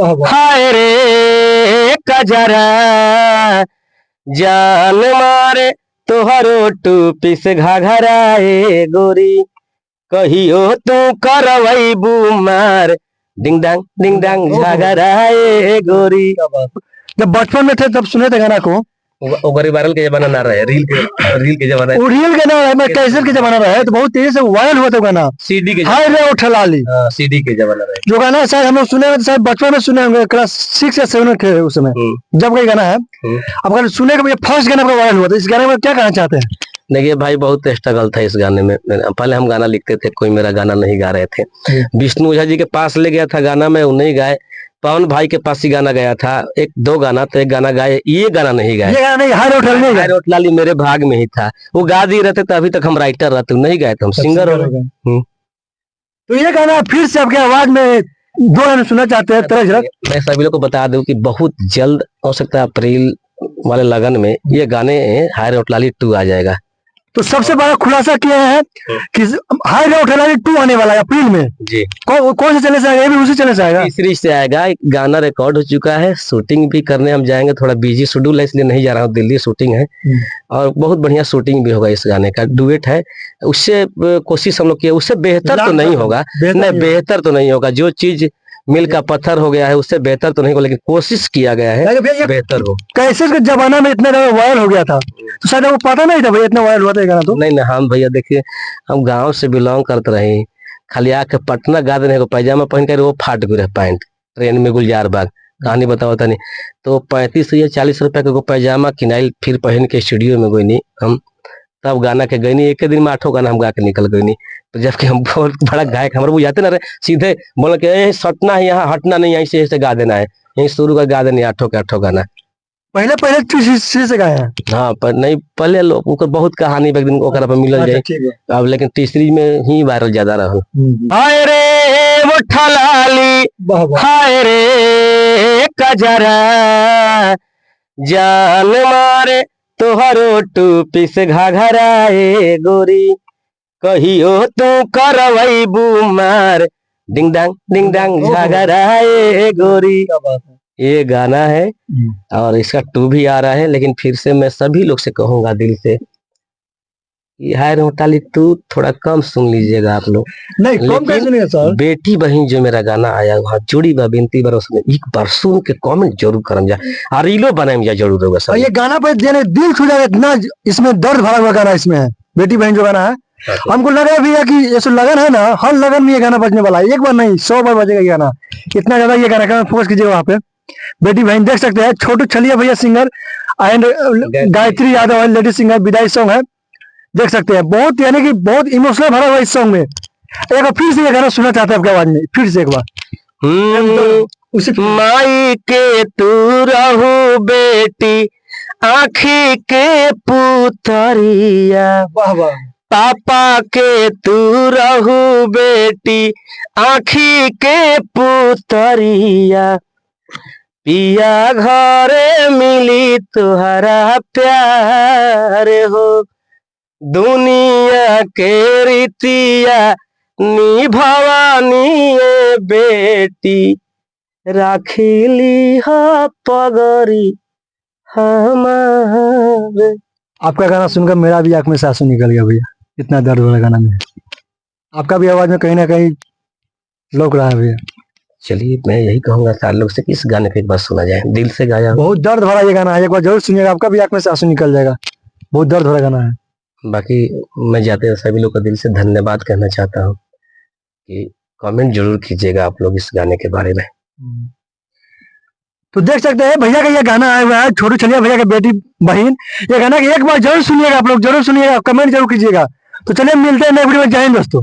हाय रे कजरा जान मारे तोहरो टू पीस घाघराए गोरी कहियो तू करवैबू मार डिंग डांग झगड़ाए गोरी। जब बचपन में थे तब सुने थे गाना को। वो वायरल के जमाना ना रहे, रील के जमाना, वो रील के ना रहे, कैसेट के जमाना रहे तो बहुत तेजी से वायरल हुआ था गाना। सीडी के हाय रे उठलाली, सीडी के जमाना रहे जो गाना शायद हम लोग सुने, शायद बचपन में सुने होंगे, क्लास 6 या 7 में थे उस समय जब का गाना है। अब अगर सुने का फर्स्ट गाना वायरल हुआ था, इस गाने में क्या कहना चाहते हैं? देखिए भाई, बहुत स्ट्रगल था इस गाने में। पहले हम गाना लिखते थे, कोई मेरा गाना नहीं गा रहे थे। विष्णु ओझा जी के पास ले गया था गाना, में वो नहीं गाए। पवन भाई के पास ही गाना गया था, एक दो गाना, तो एक गाना गाए, ये गाना नहीं गाए। ये गाना नहीं, हाय रे उठलाली मेरे भाग में ही था। वो गा दिए रहते तो अभी तक हम राइटर रहते, नहीं गाए तो हम सिंगर हो गए। तो ये गाना फिर से आपके आवाज में दो गाने सुनना चाहते हैं तरह। मैं सभी लोग को बता दूं कि बहुत जल्द हो सकता है अप्रैल वाले लगन में ये गाने हाय रे उठलाली 2 आ जाएगा। तो सबसे बड़ा खुलासा किया है कि हाय रे उठलाली 2 आने वाला है अप्रैल में जी। कौन से चैनल से आएगा? ये भी उसी चैनल से आएगा, तीसरी से आएगा। गाना रिकॉर्ड हो चुका है, शूटिंग भी करने हम जाएंगे। थोड़ा बिजी शेड्यूल है इसलिए नहीं जा रहा हूँ, दिल्ली शूटिंग है और बहुत बढ़िया शूटिंग भी होगा इस गाने का। डुएट है, उससे कोशिश हम लोग किए, उससे बेहतर तो नहीं होगा, नहीं बेहतर तो नहीं होगा। जो चीज मिल का पत्थर हो गया है उससे बेहतर तो नहीं होगा, लेकिन कोशिश किया गया है बेहतर हो। कैसे के जमाना में इतना ज्यादा वायरल हो गया था तो शायद वो पता नहीं था भैया इतना वायरल हुआ था गाना। तो नहीं हम भैया देखिए, हम गांव से बिलोंग करते रहे। खाली आके पटना गा देने को पैजामा पहन कर वो फाट गए पैंट ट्रेन में गुलजार बाग, कहानी बताओ था नहीं तो 35 या 40 रुपए का पैजामा किनाइल फिर पहन के स्टूडियो में गई नहीं हम, तब गाना के गई नहीं। एक दिन में 8 गाना हम गा के निकल गई नहीं। तो जबकि हम बहुत बड़ा गायक, हमारे वो जाते ना रहे सीधे बोले कि सटना है यहाँ, हटना नहीं, ऐसे ऐसे गा देना है, यही शुरू कर गा देने 8 के 8 गाना। पहले से गाया है। हाँ पर नहीं, पहले लोग बहुत कहानी एक दिन ओकरा पर मिल जाए अब, लेकिन तीसरी में ही वायरल ज्यादा रहा। हाय रे उठलाली हाय रे कजरा जान मारे तोहरो टू पीस घाघराए गोरी कहियो तू करवैबू मार डिंग डांग झगड़ाए गोरी। ये गाना है और इसका 2 भी आ रहा है। लेकिन फिर से मैं सभी लोग से कहूंगा दिल से, हाय रे उठलाली 2 थोड़ा कम सुन लीजिएगा आप लोग। नहीं कम कैसे सुनिएगा सर? बेटी बहन जो मेरा गाना आया वहाँ जोड़ी बा बिनती बार, उसमें एक बार सुन के कमेंट जरूर करम जा और रीलो बनाएम जा जरूर होगा सर। ये गाना पे देने दिल छू जाएगा, इतना इसमें दर्द भरा हुआ गाना इसमें है। बेटी बहन जो गाना है, हमको लगा भैया कि ये जो लगन है ना, हर लगन में ये गाना बजने वाला है। एक बार नहीं 100 बार बजेगा ये गाना, इतना ज्यादा ये गाना का फोकस कीजिए वहाँ पे। बेटी बहन देख सकते हैं, छोटू छलिया भैया singer and Gayatri Yadav lady singer, विदाई सॉन्ग है, देख सकते हैं। बहुत यानी कि बहुत इमोशनल भरा हुआ इस सॉन्ग में। एक बार फिर से ये गाना सुनना चाहते हैं आपकी आवाज में, फिर से एक बार। माई के तू रहू बेटी आँखी के पुतरिया, वाह वाह। पापा के तू रहू बेटी आँखी के पुतरिया, पिया घरे मिली तुहरा प्यार हो, दुनिया के रीतिया निभवानी बेटी राखिली हा पगरी हमारे। आपका गाना सुनकर मेरा भी आंख में आंसू निकल गया भैया, इतना दर्द वाला गाना में आपका भी आवाज में कहीं ना कहीं लौक रहा है भैया। चलिए मैं यही कहूंगा सारे लोग से कि इस गाने को एक बार सुना जाए, दिल से गाया, बहुत दर्द भरा ये गाना है, एक बार जरूर सुनिएगा, आपका भी आंख में आंसू निकल जाएगा। बहुत दर्द भरा गाना है। बाकी मैं जाते हैं सभी लोग को दिल से धन्यवाद कहना चाहता हूँ कि कमेंट जरूर कीजिएगा आप लोग इस गाने के बारे में। तो देख सकते हैं भैया का ये गाना आया हुआ है, छोटू छलिया भैया के बेटी बहन। ये गाना एक बार जरूर सुनिएगा, आप लोग जरूर सुनिएगा, कमेंट जरूर कीजिएगा। तो चलिए मिलते हैं नए वीडियो में, जय हिंद दोस्तों।